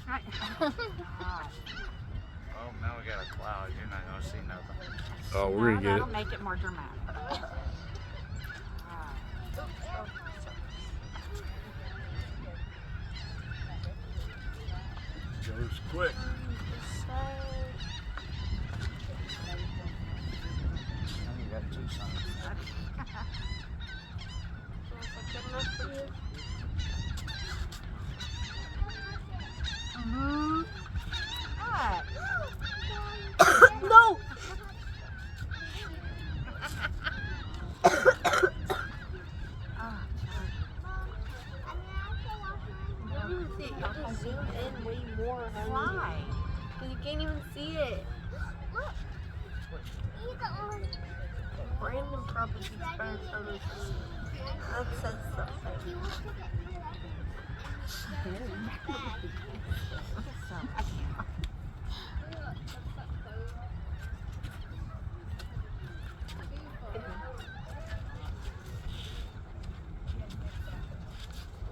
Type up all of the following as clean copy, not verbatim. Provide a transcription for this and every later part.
Oh, now we got a cloud. You're not going to see nothing. Oh, we're gonna get That'll it. make it more dramatic. Goes quick. Now you got two sons. No! You have to zoom in way more. Why? Because you can't even see it. Random properties better photos. That says something.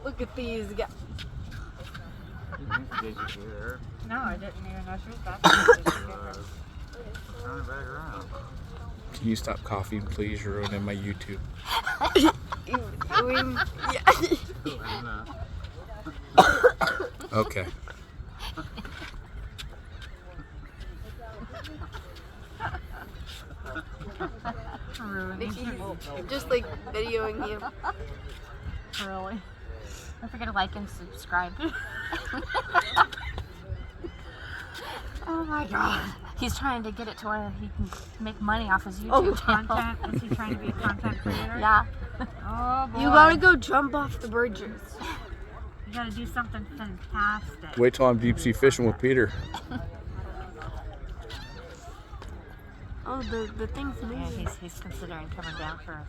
Look at these guys. Did you hear her? No, I didn't even know she was back. Turn it back around. Can you stop coughing, please? You're ruining my YouTube. Okay. Nikki's just like videoing you. Really? Don't forget to like and subscribe. Oh my god. He's trying to get it to where he can make money off his YouTube channel. Content? Is he trying to be a content creator? Yeah. Oh boy. You gotta go jump off the bridges. You gotta do something fantastic. Wait till I'm deep sea fishing with Peter. Oh, the thing's Yeah, moving. he's considering coming down for